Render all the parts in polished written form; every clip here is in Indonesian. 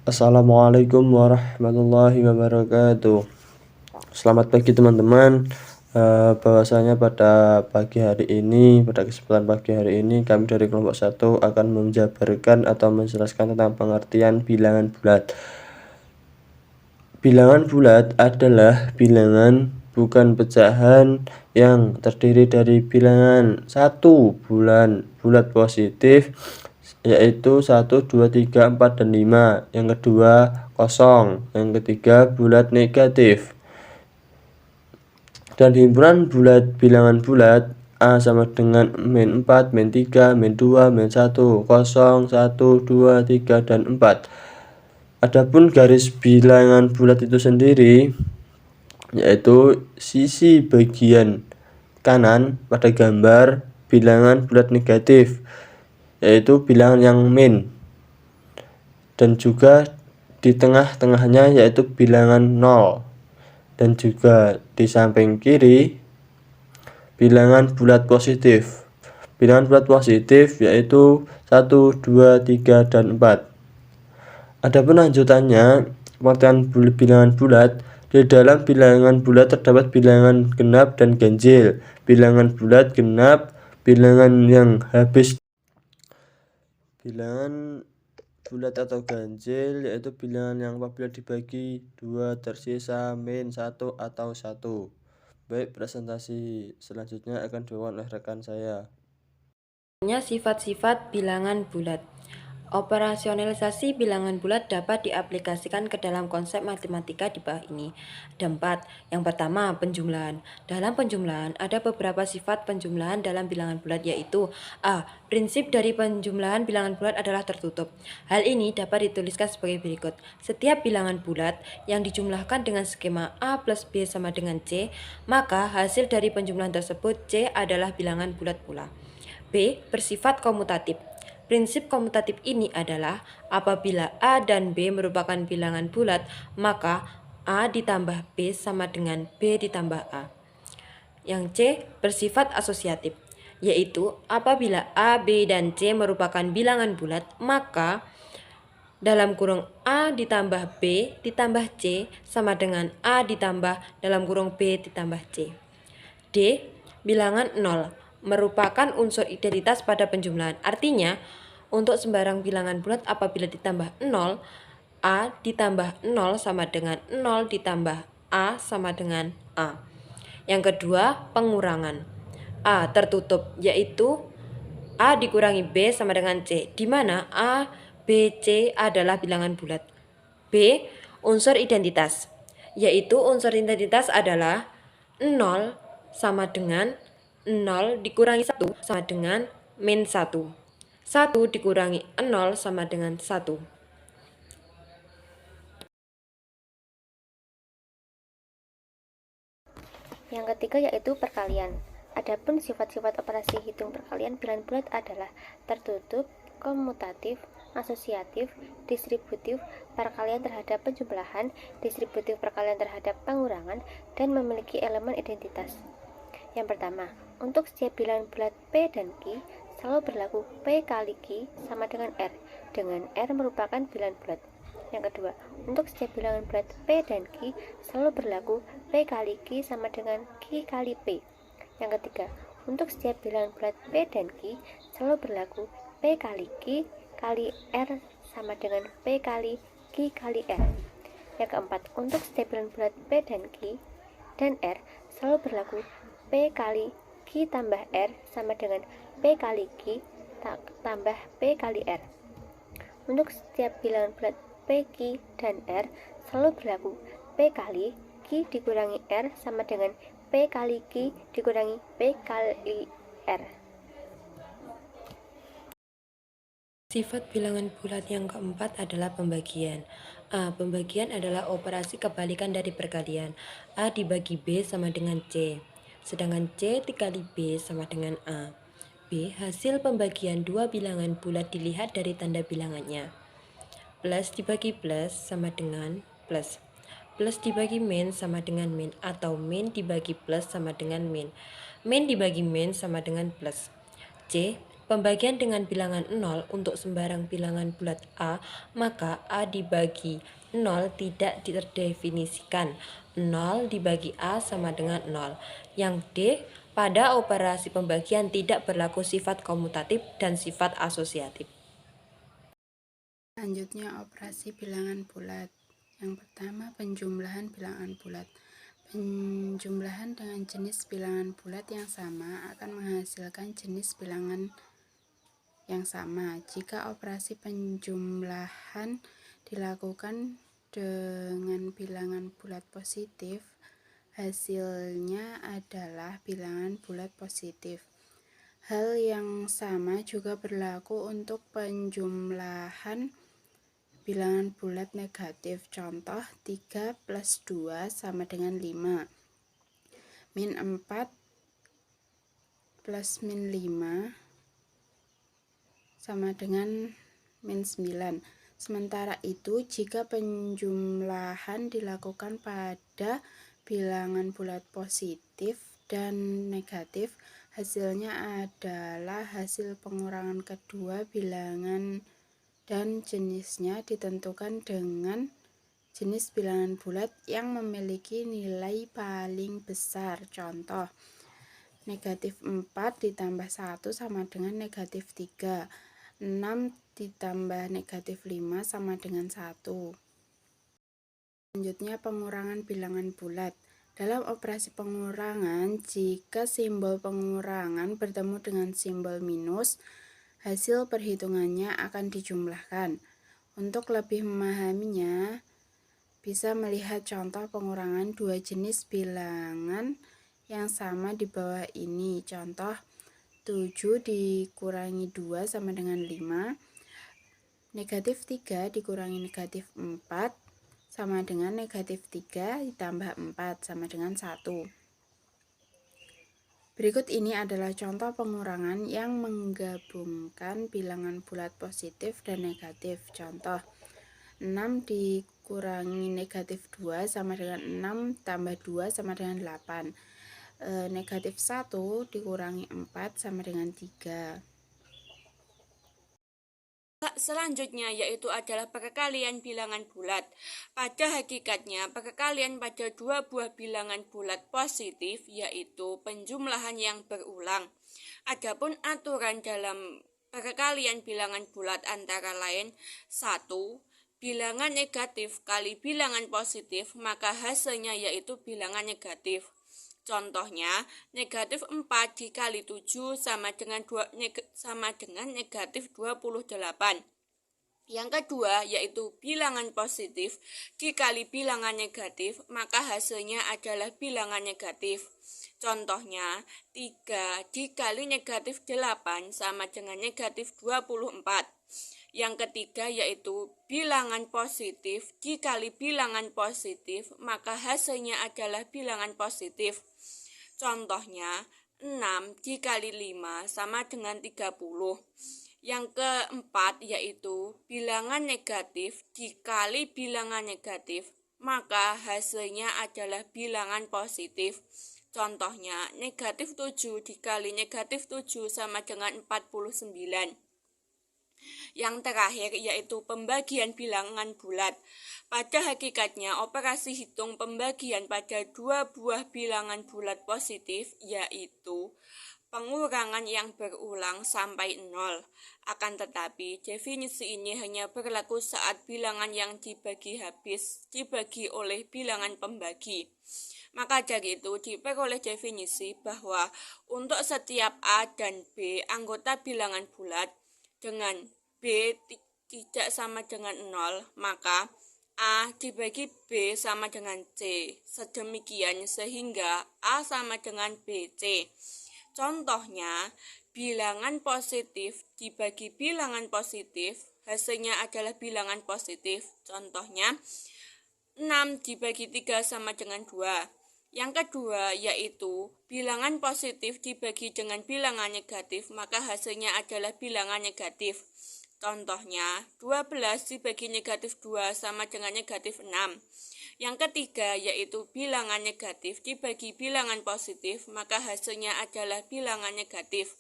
Assalamualaikum warahmatullahi wabarakatuh. Selamat pagi teman-teman. Bahwasanya pada kesempatan pagi hari ini kami dari kelompok 1 akan menjabarkan atau menjelaskan tentang pengertian bilangan bulat. Bilangan bulat adalah bilangan bukan pecahan yang terdiri dari bilangan bulat positif, yaitu 1, 2, 3, 4, dan 5. Yang kedua kosong. Yang ketiga bulat negatif. Dan himpunan bilangan bulat A sama dengan min 4, min 3, min 2, min 1, kosong, 1, 2, 3, dan 4. Adapun garis bilangan bulat itu sendiri yaitu sisi bagian kanan pada gambar bilangan bulat negatif, yaitu bilangan yang min, dan juga di tengah-tengahnya yaitu bilangan 0, dan juga di samping kiri bilangan bulat positif. Bilangan bulat positif yaitu 1, 2, 3, dan 4. Adapun lanjutannya, pengertian bilangan bulat. Di dalam bilangan bulat terdapat bilangan genap dan ganjil. Bilangan bulat genap, bilangan yang habis. Bilangan bulat atau ganjil yaitu bilangan yang apabila dibagi 2 tersisa min 1 atau 1. Baik, presentasi selanjutnya akan dibawakan oleh rekan saya. Sifat-sifat bilangan bulat. Operasionalisasi bilangan bulat dapat diaplikasikan ke dalam konsep matematika di bawah ini. Ada 4. Yang pertama, penjumlahan. Dalam penjumlahan, ada beberapa sifat penjumlahan dalam bilangan bulat, yaitu A. Prinsip dari penjumlahan bilangan bulat adalah tertutup. Hal ini dapat dituliskan sebagai berikut. Setiap bilangan bulat yang dijumlahkan dengan skema A plus B sama dengan C, maka hasil dari penjumlahan tersebut C adalah bilangan bulat pula. B. Bersifat komutatif. Prinsip komutatif ini adalah apabila A dan B merupakan bilangan bulat, maka A ditambah B sama dengan B ditambah A. Yang C. Bersifat asosiatif, yaitu apabila A, B, dan C merupakan bilangan bulat, maka dalam kurung A ditambah B ditambah C sama dengan A ditambah dalam kurung B ditambah C. D. Bilangan 0 merupakan unsur identitas pada penjumlahan. Artinya, untuk sembarang bilangan bulat apabila ditambah 0, A ditambah 0 sama dengan 0 ditambah A sama dengan A. Yang kedua, pengurangan. A tertutup, yaitu A dikurangi B sama dengan C, di mana A, B, C adalah bilangan bulat. B. Unsur identitas, yaitu unsur identitas adalah 0 sama dengan 0 dikurangi 1 sama dengan min 1. 1 dikurangi 0 sama dengan 1. Yang ketiga yaitu perkalian. Adapun sifat-sifat operasi hitung perkalian bilangan bulat adalah tertutup, komutatif, asosiatif, distributif, perkalian terhadap penjumlahan, distributif perkalian terhadap pengurangan, dan memiliki elemen identitas. Yang pertama, untuk setiap bilangan bulat P dan Q selalu berlaku P kali Q sama dengan R, dengan R merupakan bilangan bulat. Yang kedua, untuk setiap bilangan bulat P dan Q selalu berlaku P kali Q sama dengan Q kali P. Yang ketiga, untuk setiap bilangan bulat P dan Q selalu berlaku P kali Q kali R sama dengan P kali Q kali R. Yang keempat, untuk setiap bilangan bulat P dan Q dan R selalu berlaku P kali Q tambah R sama dengan P kali Q tambah P kali R. Untuk setiap bilangan bulat P, Q, dan R selalu berlaku P kali Q dikurangi R sama dengan P kali Q dikurangi P kali R. Sifat bilangan bulat yang keempat adalah pembagian. A. Pembagian adalah operasi kebalikan dari perkalian. A dibagi B sama dengan C, sedangkan C dikali B sama dengan A. B. Hasil pembagian dua bilangan bulat dilihat dari tanda bilangannya. Plus dibagi plus sama dengan plus. Plus dibagi min sama dengan min, atau min dibagi plus sama dengan min. Min dibagi min sama dengan plus. C. pembagian dengan bilangan 0 untuk sembarang bilangan bulat A, maka A dibagi 0 tidak terdefinisikan. 0 dibagi A sama dengan 0. Yang D, pada operasi pembagian tidak berlaku sifat komutatif dan sifat asosiatif. Selanjutnya operasi bilangan bulat. Yang pertama penjumlahan bilangan bulat. Penjumlahan dengan jenis bilangan bulat yang sama akan menghasilkan jenis bilangan yang sama. Jika operasi penjumlahan dilakukan dengan bilangan bulat positif, hasilnya adalah bilangan bulat positif. Hal yang sama juga berlaku untuk penjumlahan bilangan bulat negatif. Contoh, 3 plus 2 sama dengan 5. Min 4 plus min 5 sama dengan min 9. Sementara itu, jika penjumlahan dilakukan pada bilangan bulat positif dan negatif, hasilnya adalah hasil pengurangan kedua bilangan dan jenisnya ditentukan dengan jenis bilangan bulat yang memiliki nilai paling besar. Contoh, negatif 4 ditambah 1 sama dengan negatif 3. 6 ditambah negatif 5 sama dengan 1. Selanjutnya pengurangan bilangan bulat. Dalam operasi pengurangan, jika simbol pengurangan bertemu dengan simbol minus, hasil perhitungannya akan dijumlahkan. Untuk lebih memahaminya, bisa melihat contoh pengurangan dua jenis bilangan yang sama di bawah ini. Contoh, 7 dikurangi 2 sama dengan 5. Negatif 3 dikurangi negatif 4 sama dengan negatif 3 ditambah 4 sama dengan 1. Berikut ini adalah contoh pengurangan yang menggabungkan bilangan bulat positif dan negatif. Contoh, 6 dikurangi negatif 2 sama dengan 6 tambah 2 sama dengan 8. Negatif 1 dikurangi 4 sama dengan 3. Selanjutnya yaitu adalah perkalian bilangan bulat. Pada hakikatnya, perkalian pada dua buah bilangan bulat positif yaitu penjumlahan yang berulang. Adapun aturan dalam perkalian bilangan bulat antara lain: 1. Bilangan negatif kali bilangan positif, maka hasilnya yaitu bilangan negatif. Contohnya, negatif 4 dikali 7 sama dengan negatif 28. Yang kedua, yaitu bilangan positif dikali bilangan negatif, maka hasilnya adalah bilangan negatif. Contohnya, 3 dikali negatif 8 sama dengan negatif 24. Yang ketiga, yaitu bilangan positif dikali bilangan positif, maka hasilnya adalah bilangan positif. Contohnya, 6 dikali 5 sama dengan 30. Yang keempat, yaitu bilangan negatif dikali bilangan negatif, maka hasilnya adalah bilangan positif. Contohnya, negatif 7 dikali negatif 7 sama dengan 49. Yang terakhir, yaitu pembagian bilangan bulat. Pada hakikatnya, operasi hitung pembagian pada dua buah bilangan bulat positif yaitu pengurangan yang berulang sampai 0. Akan tetapi, definisi ini hanya berlaku saat bilangan yang dibagi habis dibagi oleh bilangan pembagi. Maka dari itu diperoleh definisi bahwa untuk setiap A dan B anggota bilangan bulat dengan B tidak sama dengan 0, maka A dibagi B sama dengan C. Sedemikian sehingga A sama dengan BC. Contohnya, bilangan positif dibagi bilangan positif, hasilnya adalah bilangan positif. Contohnya, 6 dibagi 3 sama dengan 2. Yang kedua, yaitu bilangan positif dibagi dengan bilangan negatif, maka hasilnya adalah bilangan negatif. Contohnya, 12 dibagi negatif 2 sama dengan negatif 6. Yang ketiga, yaitu bilangan negatif dibagi bilangan positif, maka hasilnya adalah bilangan negatif.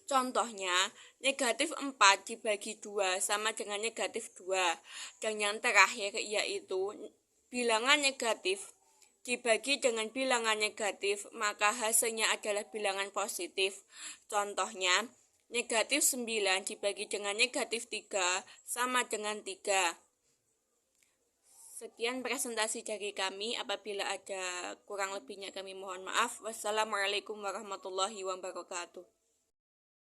Contohnya, negatif 4 dibagi 2 sama dengan negatif 2. Dan yang terakhir yaitu bilangan negatif dibagi dengan bilangan negatif, maka hasilnya adalah bilangan positif. Contohnya, negatif 9 dibagi dengan negatif 3 sama dengan 3. Sekian presentasi dari kami. Apabila ada kurang lebihnya kami mohon maaf. Wassalamualaikum warahmatullahi wabarakatuh.